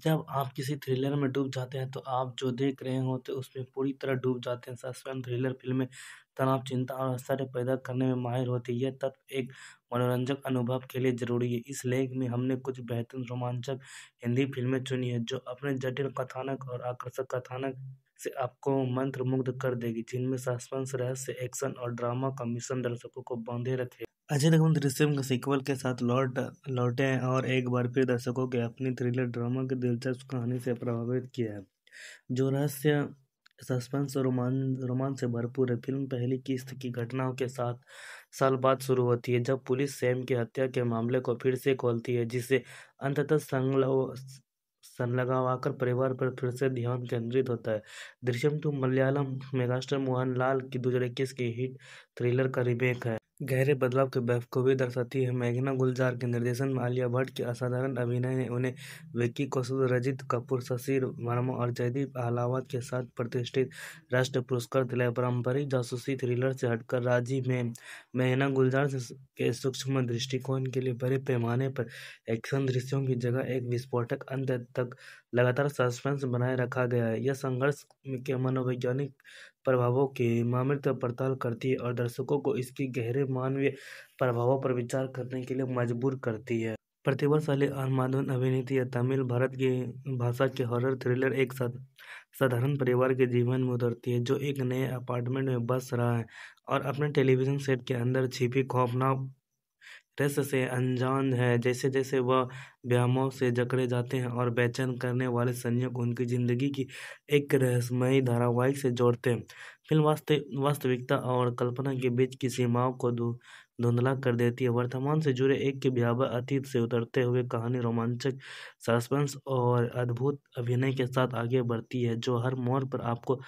जब आप किसी थ्रिलर में डूब जाते हैं तो आप जो देख रहे होते उसमें पूरी तरह डूब जाते हैं। सस्पेंस थ्रिलर फिल्में तनाव, चिंता और आश्चर्य पैदा करने में माहिर होती है। यह तत्व एक मनोरंजक अनुभव के लिए जरूरी है। इस लेख में हमने कुछ बेहतरीन रोमांचक हिंदी फिल्में चुनी है जो अपने जटिल कथानक और आकर्षक कथानक से आपको मंत्रमुग्ध कर देगी, जिनमें सस्पेंस, रहस्य, एक्शन और ड्रामा का मिश्रण दर्शकों को बांधे रखे। अजय देवगन दृश्यम के सीक्वल के साथ लौटे हैं और एक बार फिर दर्शकों के अपनी थ्रिलर ड्रामा की दिलचस्प कहानी से प्रभावित किया है, जो रहस्य, सस्पेंस और रोमांच से भरपूर है। फिल्म पहली किस्त की घटनाओं के 7 साल बाद शुरू होती है, जब पुलिस सैम की हत्या के मामले को फिर से खोलती है, जिससे अंततः संलग्नवाकर परिवार पर फिर से ध्यान केंद्रित होता है। दृश्यम 2 मलयालम मेगास्टार मोहनलाल की 2021 की हिट थ्रिलर का रीमेक है। गहरे बदलाव के बखूबी दर्शाती है। मेघना गुलजार के निर्देशन में आलिया भट्ट के असाधारण अभिनय ने उन्हें विक्की कौशल, रजित कपूर, शशि वर्मा और जयदीप अहलावत के साथ प्रतिष्ठित राष्ट्रीय पुरस्कार दिलाया। पारंपरिक जासूसी थ्रिलर से हटकर राजी में मेघना गुलजार के सूक्ष्म दृष्टिकोण के लिए बड़े पैमाने पर एक्शन दृश्यों की जगह एक विस्फोटक अंत तक लगातार सस्पेंस बनाए रखा गया है। यह संघर्ष के मनोवैज्ञानिक प्रभावों की मामूलिक पड़ताल करती है और दर्शकों को इसकी गहरे मानवीय प्रभावों पर विचार करने के लिए मजबूर करती है। प्रतिभाशाली और माधुर्य अभिनेत्री यह तमिल भारत की भाषा के हॉरर थ्रिलर एक साधारण परिवार के जीवन में उतरती है, जो एक नए अपार्टमेंट में बस रहा है और अपने टेलीविजन सेट के अंदर छिपी खौफनाक रहस्य से अनजान है। जैसे जैसे वह व्यामों से जकड़े जाते हैं और बेचैन करने वाले संयोग उनकी जिंदगी की एक रहस्यमयी धारावाहिक से जोड़ते हैं। फिल्म वास्तविकता और कल्पना के बीच की सीमाओं को धुंधला कर देती है। वर्तमान से जुड़े एक के भयावह अतीत से उतरते हुए कहानी रोमांचक सस्पेंस और अद्भुत अभिनय के साथ आगे बढ़ती है, जो हर मोड़ पर आपको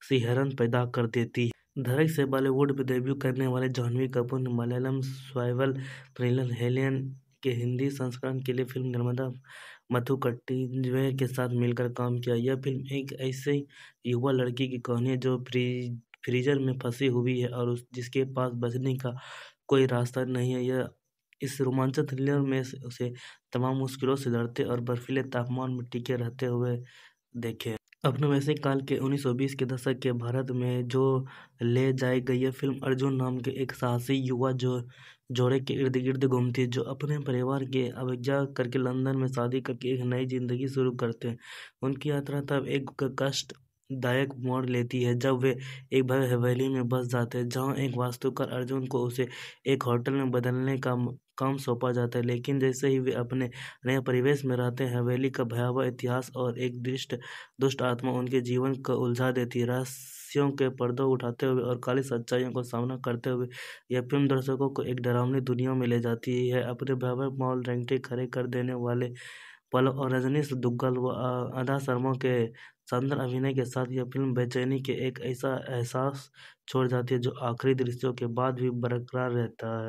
सिहरन पैदा कर देती है। धड़क से बॉलीवुड में डेब्यू करने वाले जाह्नवी कपूर ने मलयालम सर्वाइवल थ्रिलर हेलियन के हिंदी संस्करण के लिए फिल्म निर्माता मथु कट्टिंजवे के साथ मिलकर काम किया। यह फिल्म एक ऐसी युवा लड़की की कहानी है जो फ्रीजर में फंसी हुई है और जिसके पास बचने का कोई रास्ता नहीं है। यह इस रोमांचक थ्रिलर में उसे तमाम मुश्किलों से लड़ते और बर्फीले तापमान में टिके रहते हुए देखे। अपने वैसे काल के 1920 के दशक के भारत में जो ले जाई गई यह फिल्म अर्जुन नाम के एक साहसी युवा जोड़े के इर्द गिर्द घूमती है, जो अपने परिवार की अवज्ञा करके लंदन में शादी करके एक नई जिंदगी शुरू करते हैं। उनकी यात्रा तब एक कष्टदायक मोड़ लेती है जब वे एक भव्य हवेली में बस जाते हैं, जहां एक वास्तुकार अर्जुन को उसे एक होटल में बदलने का काम सौंपा जाता है। लेकिन जैसे ही वे अपने नए परिवेश में रहते हैं, हवेली का भयावह इतिहास और एक दुष्ट आत्मा उनके जीवन को उलझा देती है। रहस्यों के पर्दों उठाते हुए और काली सच्चाइयों का सामना करते हुए यह फिल्म दर्शकों को एक डरावनी दुनिया में ले जाती है। अपने भयावह माहौल, रोंगटे खड़े कर देने वाले पल और रजनीश दुग्गल व अदा शर्मा के शानदार अभिनय के साथ यह फिल्म बेचैनी के एक ऐसा एहसास छोड़ जाती है जो आखिरी दृश्यों के बाद भी बरकरार रहता है।